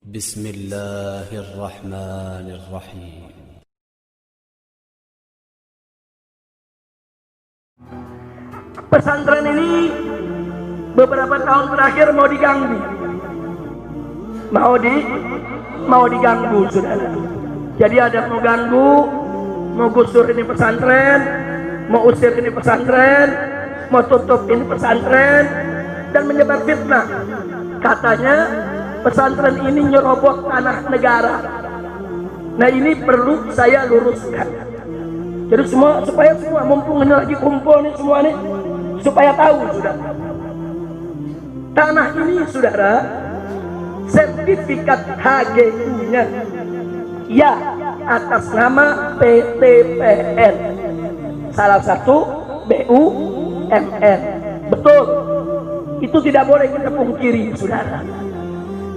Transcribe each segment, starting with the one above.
Bismillahirrahmanirrahim. Pesantren ini beberapa tahun terakhir mau diganggu, mau diganggu, saudara. Jadi ada mau ganggu, mau gusur ini pesantren, mau usir ini pesantren, mau tutup ini pesantren, dan menyebar fitnah. Katanya pesantren ini nyerobot tanah negara. Nah, ini perlu saya luruskan. Jadi supaya semua mumpung ini lagi kumpul nih semua nih, supaya tahu, saudara. Tanah ini, saudara, sertifikat HGU-nya ya atas nama PTPN, salah satu BUMN. Betul, itu tidak boleh kita pungkiri, saudara.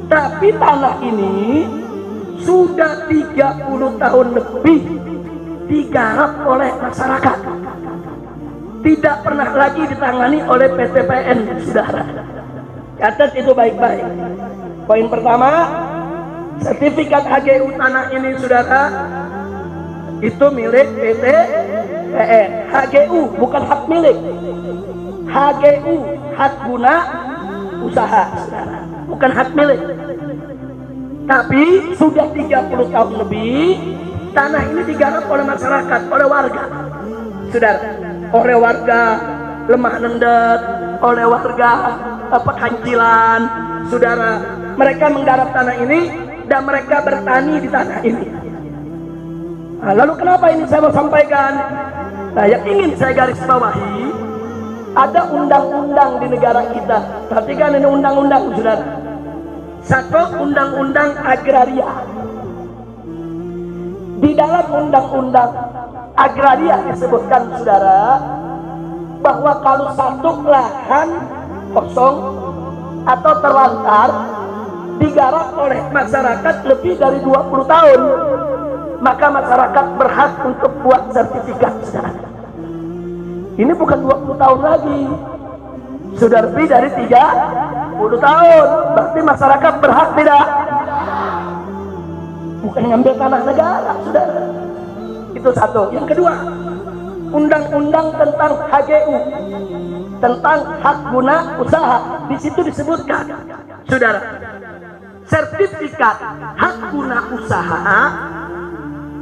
Tapi tanah ini sudah 30 tahun lebih digarap oleh masyarakat, tidak pernah lagi ditangani oleh PTPN, saudara. Catat itu baik-baik. Poin pertama, sertifikat HGU tanah ini, saudara, itu milik PTPN. HGU bukan hak milik. HGU hak guna usaha, saudara, bukan hak milik. Tapi sudah 30 tahun lebih tanah ini digarap oleh masyarakat, oleh warga, saudara, oleh warga Lemah Nendet, oleh warga Pekancilan, saudara. Mereka menggarap tanah ini dan mereka bertani di tanah ini. Nah, lalu kenapa ini saya mau sampaikan? Nah, yang ingin saya garis bawahi, ada undang-undang di negara kita. Perhatikan ini undang-undang, saudara. Satu, undang-undang agraria. Di dalam undang-undang agraria disebutkan, saudara, bahwa kalau satu lahan kosong atau terlantar digarap oleh masyarakat lebih dari 20 tahun, maka masyarakat berhak untuk buat sertifikat, saudara. Ini bukan 20 tahun lagi, sudah lebih dari 30 tahun. Berarti masyarakat berhak tidak? Bukan ngambil tanah negara, saudara. Itu satu. Yang kedua, undang-undang tentang HGU, tentang hak guna usaha. Di situ disebutkan, saudara, sertifikat hak guna usaha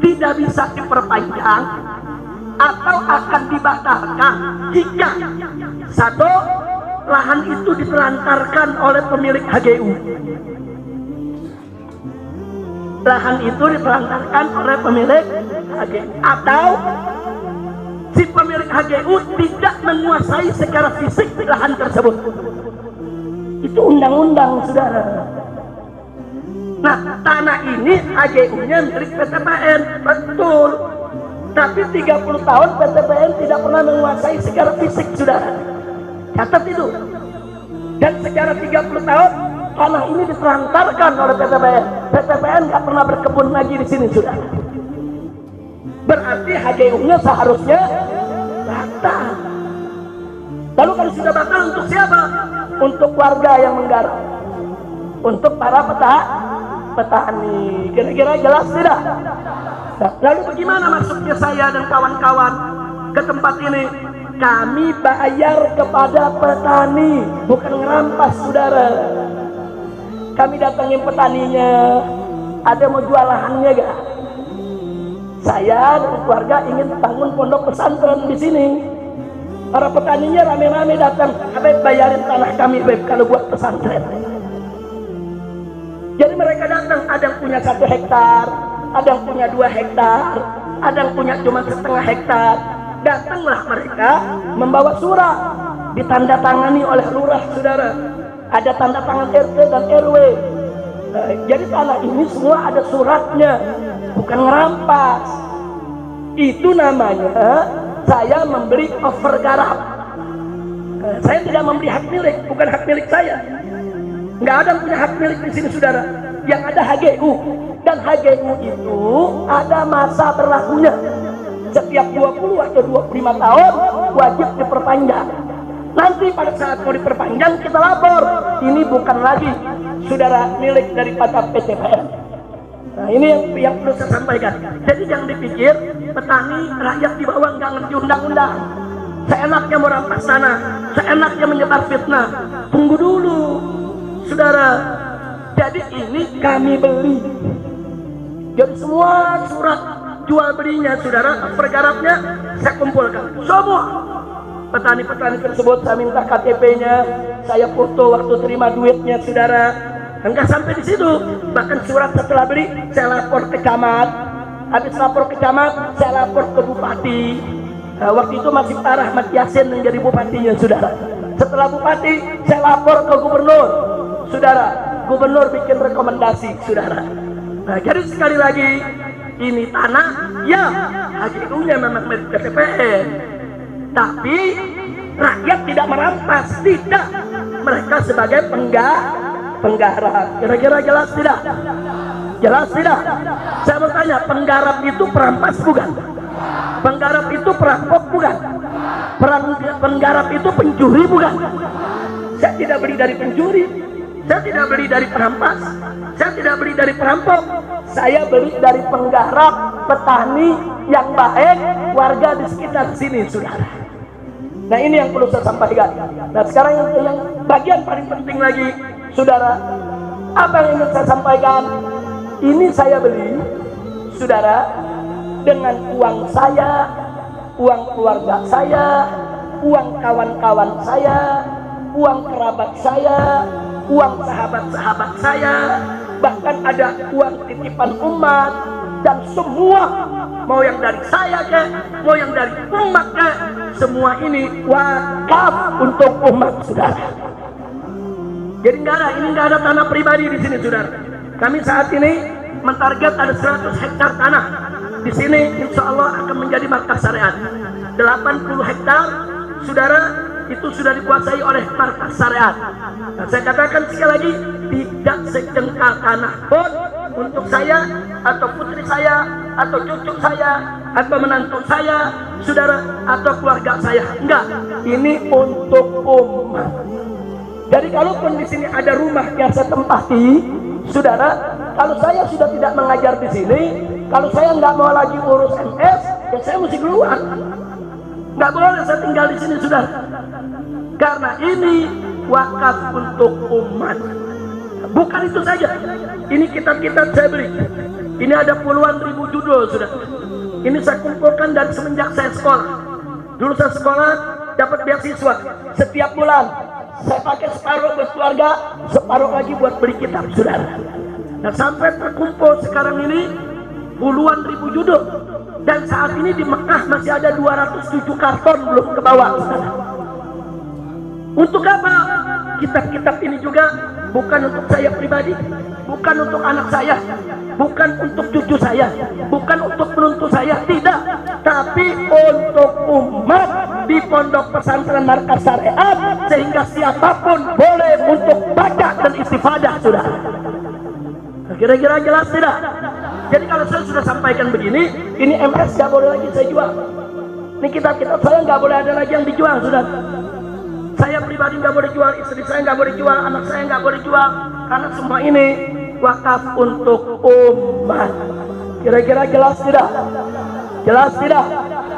tidak bisa diperpanjang atau akan dibatalkan jika satu, lahan itu ditelantarkan oleh pemilik HGU. Lahan itu ditelantarkan oleh pemilik HGU, atau si pemilik HGU tidak menguasai secara fisik lahan tersebut. Itu undang-undang, saudara. Nah, tanah ini HGU-nya milik PTPN, betul. Tapi 30 tahun PTPN tidak pernah menguasai secara fisik, saudara. Catat itu. Dan secara 30 tahun tanah ini ditelantarkan oleh PTPN. PTPN nggak pernah berkebun lagi di sini, saudara. Berarti HGU-nya seharusnya batal. Lalu kalau sudah batal, untuk siapa? Untuk warga yang menggarap, untuk para petani. Kira-kira jelas tidak? Nah, lalu bagaimana masuknya saya dan kawan-kawan ke tempat ini? Kami bayar kepada petani, bukan ngerampas, saudara. Kami datangin petaninya, ada mau jual lahannya gak? Saya dan keluarga ingin bangun pondok pesantren di sini. Para petaninya rame-rame datang, Habib bayarin tanah kami, Habib, kalau buat pesantren. Jadi mereka datang, ada yang punya 1 hektar, ada yang punya 2 hektar, ada yang punya cuma setengah hektar. Datanglah mereka membawa surat, ditandatangani oleh lurah, saudara. Ada tanda tangan RT dan RW. Jadi tanah ini semua ada suratnya, bukan ngerampas. Itu namanya saya memberi overgarap. Saya tidak memberi hak milik, bukan hak milik saya. Nggak ada yang punya hak milik di sini, saudara. Yang ada HGU, dan HGU itu ada masa berlakunya. Setiap 20 atau 25 tahun wajib diperpanjang. Nanti pada saat mau diperpanjang kita lapor. Ini bukan lagi saudara, milik daripada PTPN. Nah, ini yang perlu saya sampaikan. Jadi jangan dipikir petani rakyat di bawah nggak ngerti undang-undang. Seenaknya mau rampas tanah, seenaknya menyebar fitnah. Tunggu dulu, saudara. Jadi ini kami beli. Jadi semua surat jual belinya, saudara, pergarapnya saya kumpulkan. Semua petani-petani tersebut saya minta KTP-nya, saya foto waktu terima duitnya, saudara. Enggak sampai di situ, bahkan surat setelah beli saya lapor ke camat. Habis lapor ke camat, saya lapor ke bupati. Nah, waktu itu masih Pak Rahmat Yasin yang jadi bupatinya, saudara. Setelah bupati, saya lapor ke gubernur, saudara. Gubernur bikin rekomendasi, saudara. Nah, jadi sekali lagi, ini tanah, ya, hakikatnya memang milik PTPN. Tapi rakyat tidak merampas, tidak. Mereka sebagai penggarap. Kira-kira jelas tidak? Jelas tidak? Saya mau tanya, penggarap itu perampas bukan? Penggarap itu perampok bukan? Penggarap itu pencuri bukan? Saya tidak beli dari pencuri, saya tidak beli dari perampas, saya tidak beli dari perampok, saya beli dari penggarap, petani yang baik, warga di sekitar sini, saudara. Nah, ini yang perlu saya sampaikan. Nah, sekarang yang bagian paling penting lagi, saudara, apa yang ingin saya sampaikan? Ini saya beli, saudara, dengan uang saya, uang keluarga saya, uang kawan-kawan saya, uang kerabat saya, uang sahabat-sahabat saya, bahkan ada uang titipan umat, dan semua, mau yang dari saya ke, mau yang dari umat ke, semua ini wakaf untuk umat, saudara. Jadi ini nggak ada tanah pribadi di sini, saudara. Kami saat ini mentarget ada 100 hektar tanah. Di sini insya Allah akan menjadi markas syariat. 80 hektar, saudara, itu sudah dikuasai oleh markas syariat. Nah, saya katakan sekali lagi, tidak sejengkal tanah pun untuk saya, atau putri saya, atau cucu saya, atau menantu saya, saudara, atau keluarga saya. Enggak, ini untuk umat. Jadi kalaupun di sini ada rumah yang saya tempati, saudara, kalau saya sudah tidak mengajar di sini, kalau saya nggak mau lagi urus MS, ya saya mesti keluar. Nggak boleh saya tinggal di sini, saudara. Karena ini wakaf untuk umat. Bukan itu saja. Ini kitab-kitab saya beli. Ini ada puluhan ribu judul, saudara. Ini saya kumpulkan dari semenjak saya sekolah. Dulu saya sekolah dapat beasiswa setiap bulan. Saya pakai separuh buat keluarga, separuh lagi buat beli kitab, saudara. Nah, sampai terkumpul sekarang ini puluhan ribu judul. Dan saat ini di Mekah masih ada 207 karton belum ke bawah, saudara. Untuk apa? Kitab-kitab ini juga bukan untuk saya pribadi, bukan untuk anak saya, bukan untuk cucu saya, bukan untuk menantu saya, tidak. Tapi untuk umat di pondok pesantren markas syariat, sehingga siapapun boleh untuk baca dan istifadah, saudara. Kira-kira jelas tidak? Jadi kalau saya sudah sampaikan begini, ini MS nggak boleh lagi saya jual. Ini kitab-kitab saya nggak boleh ada lagi yang dijual, saudara. Saya pribadi nggak boleh jual, istri saya nggak boleh jual, anak saya nggak boleh jual, karena semua ini wakaf untuk umat. Kira-kira jelas tidak? Jelas tidak?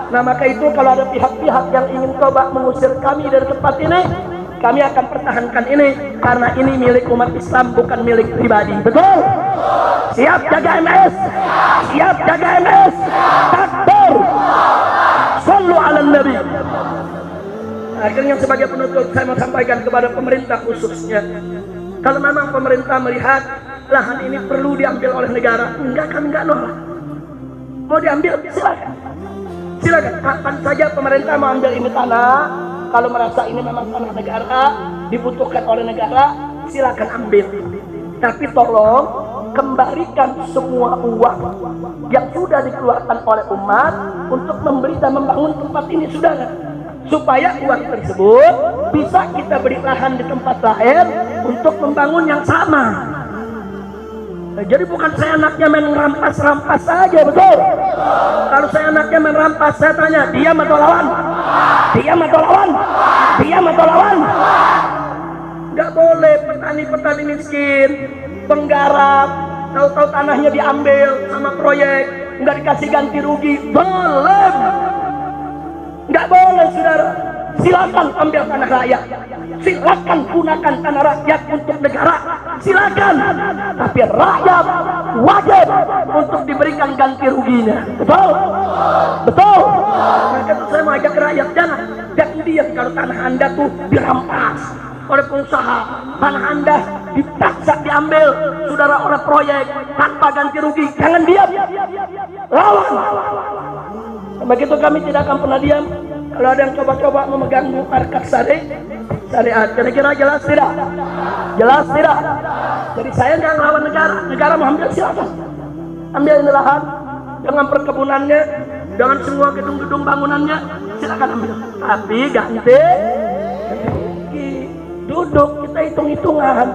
Nah, maka itu kalau ada pihak-pihak yang ingin coba mengusir kami dari tempat ini, kami akan pertahankan ini, karena ini milik umat Islam, bukan milik pribadi. Betul? Siap jaga MS? Siap jaga MS? Takbir! Sallu ala Nabi. Akhirnya sebagai penutup saya mau sampaikan kepada pemerintah khususnya, kalau memang pemerintah melihat lahan ini perlu diambil oleh negara, enggak, kami enggak nolak. Mau diambil, silakan. Silakan, kapan saja pemerintah mau ambil ini tanah, kalau merasa ini memang tanah negara, dibutuhkan oleh negara, silakan ambil. Tapi tolong kembalikan semua uang yang sudah dikeluarkan oleh umat untuk membeli dan membangun tempat ini, saudara. Supaya uang tersebut bisa kita beri lahan di tempat lain untuk membangun yang sama. Nah, jadi bukan saya anaknya main rampas-rampas saja, betul? Kalau saya anaknya main rampas, saya tanya, diam atau lawan? Diam atau lawan? Diam atau lawan? Nggak boleh. petani miskin, penggarap, tahu-tahu tanahnya diambil sama proyek, nggak dikasih ganti rugi. Boleh, nggak boleh saudara. Silakan ambil tanah rakyat, silakan gunakan tanah rakyat untuk negara, silakan. Tapi rakyat wajib untuk diberikan ganti ruginya. Betul? Betul. Maka itu saya mau ajak rakyat, jangan diam kalau tanah Anda tuh dirampas oleh pengusaha, tanah Anda dipaksa diambil saudara oleh proyek tanpa ganti rugi. Jangan diam, lawan. Begitu kami tidak akan pernah diam kalau ada yang coba-coba memegang markas syariat. Kira-kira jelas tidak? Jelas tidak? Jadi saya nggak melawan negara. Negara mau ambil silakan, ambil ini lahan dengan perkebunannya, dengan semua gedung-gedung bangunannya, silakan ambil. Tapi ganti duduk, kita hitung-hitungan.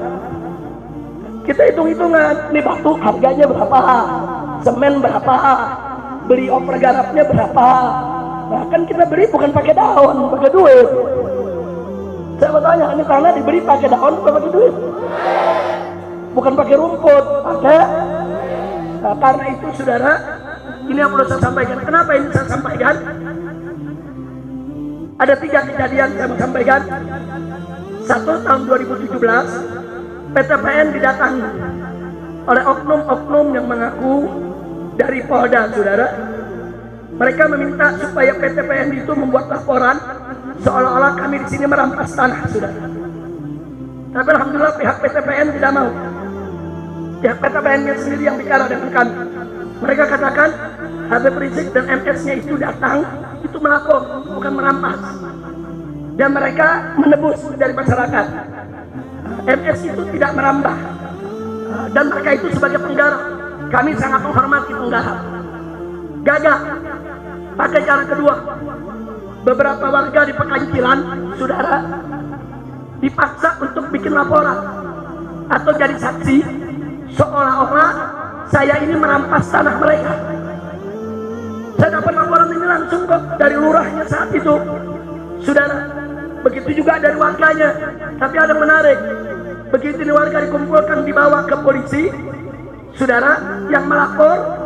Kita hitung-hitungan. Ini batu harganya berapa? Semen berapa? Beli oper garapnya berapa? Bahkan kita beli bukan pakai daun, pakai duit. Saya bertanya, ini tanah dibeli pakai daun atau pakai duit? Bukan pakai rumput, pakai. Nah, karena itu saudara, ini yang perlu saya sampaikan. Kenapa ini saya sampaikan? Ada 3 kejadian saya mau sampaikan. Satu, tahun 2017, PTPN didatangi oleh oknum-oknum yang mengaku dari Polda, saudara. Mereka meminta supaya PTPN itu membuat laporan seolah-olah kami di sini merampas tanah, saudara. Tapi alhamdulillah pihak PTPN tidak mau. Pihak PTPN-nya sendiri yang bicara dengan kami. Mereka katakan Habib Rizik dan MS-nya itu datang itu melapor, bukan merampas. Dan mereka menebus dari masyarakat. MS itu tidak merambah, dan mereka itu sebagai penggarap. Kami sangat menghormati penggarap. Gagal. Pakai cara kedua, beberapa warga di Pekancilan, saudara, dipaksa untuk bikin laporan atau jadi saksi seolah-olah saya ini merampas tanah mereka. Saya dapat laporan ini langsung kok dari lurahnya saat itu, saudara. Begitu juga dari warganya. Tapi ada yang menarik, begitu ini warga dikumpulkan dibawa ke polisi, saudara, yang melapor,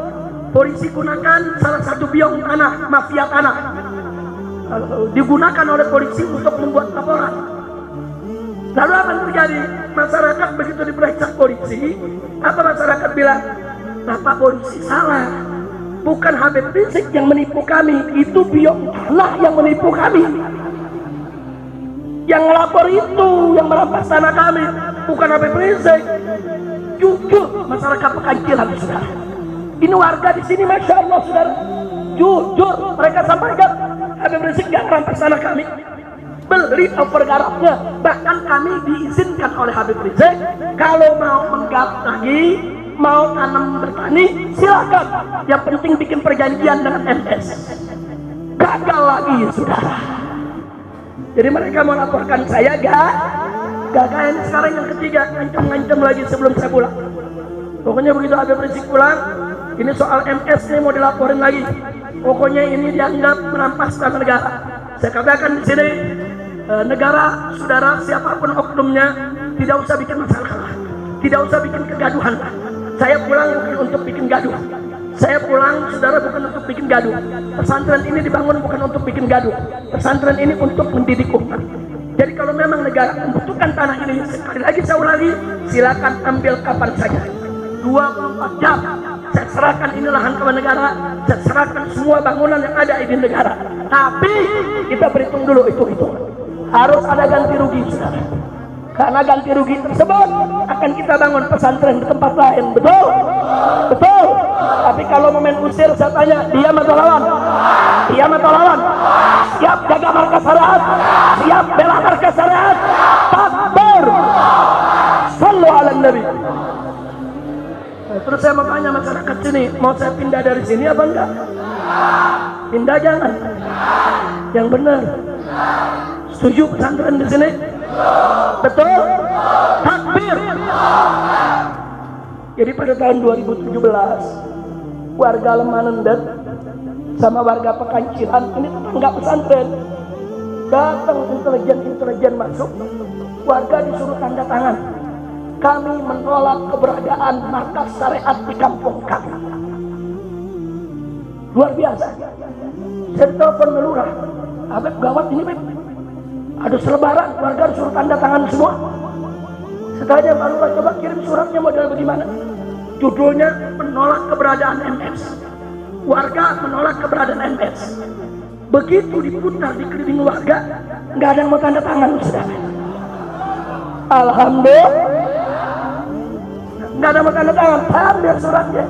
polisi gunakan salah satu biong tanah, mafia tanah, digunakan oleh polisi untuk membuat laporan. Lalu apa yang terjadi? Masyarakat begitu diperiksa polisi, apa masyarakat bilang? Bapak polisi salah, bukan Habib Rizik yang menipu kami, itu biong tanah yang menipu kami. Yang ngelapor itu yang merampas tanah kami, bukan Habib Rizik. Jujur masyarakat Pekancilan, saudara. Ini warga di sini, masya Allah, saudara. Jujur mereka sampaikan Habib Rizik nggak merampas tanah kami. Beli oper garapnya, bahkan kami diizinkan oleh Habib Rizik kalau mau menggarap lagi, mau tanam bertani, silakan. Yang penting bikin perjanjian dengan MS. Gagal lagi, saudara. Jadi mereka mau laporkan saya, gagal. Ini sekarang yang ketiga, ngancam-ngancam lagi sebelum saya pulang. Pokoknya begitu Habib Rizik pulang, ini soal MS nih mau dilaporin lagi. Pokoknya ini dianggap merampas tanah negara. Saya katakan di sini, negara, saudara, siapapun oknumnya, tidak usah bikin masalah, tidak usah bikin kegaduhan. Saya pulang bukan untuk bikin gaduh. Saya pulang, saudara, bukan untuk bikin gaduh. Pesantren ini dibangun bukan untuk bikin gaduh. Pesantren ini untuk mendidik umat. Jadi kalau memang negara membutuhkan tanah ini, sekali lagi saya ulangi, silakan ambil kapan saja. 24 jam. Saya serahkan ini lahan kepada negara. Saya serahkan semua bangunan yang ada di negara. Tapi kita berhitung dulu itu. Harus ada ganti rugi, saudara. Karena ganti rugi tersebut akan kita bangun pesantren di tempat lain. Betul? Betul. Tapi kalau momen usir, saya tanya, diam atau lawan? Diam atau lawan? Siap jaga markas syariat? Siap bela markas syariat? Takbir! Sallu ala Nabi. Nah, terus saya mau tanya masyarakat sini, mau saya pindah dari sini apa enggak? Pindah jangan. Yang benar. Setuju pesantren di sini? Betul? Takbir! Jadi pada tahun 2017, warga Lemanendet sama warga Pekancilan, ini tetangga pesantren, datang intelijen masuk, warga disuruh tanda tangan kami menolak keberadaan markas syariat di kampung kami. Luar biasa. Saya telepon lurah, Habib gawat ini Beb, ada selebaran, warga disuruh tanda tangan semua. Setelahnya Pak Lurah coba kirim suratnya model bagaimana. Judulnya menolak keberadaan MS. Warga menolak keberadaan MS. Begitu diputar di keliling warga, nggak ada yang mau tanda tangan, saudara. Alhamdulillah, nggak ada yang mau tanda tangan. Saya ambil suratnya,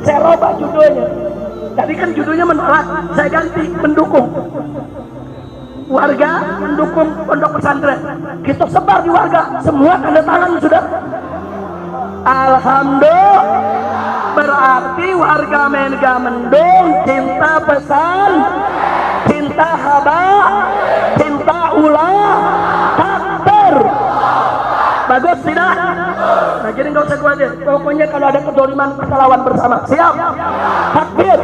saya robah judulnya. Tadi kan judulnya menolak, saya ganti mendukung. Warga mendukung pondok pesantren. Kita sebar di warga, semua tanda tangan sudah. Alhamdulillah, berarti warga Mega Mendung cinta pesan, cinta haba, cinta ulah, takbir. Bagus tidak? Nah jadi nggak usah khawatir. Pokoknya kalau ada kedoliman kita lawan bersama. Siap? Takbir.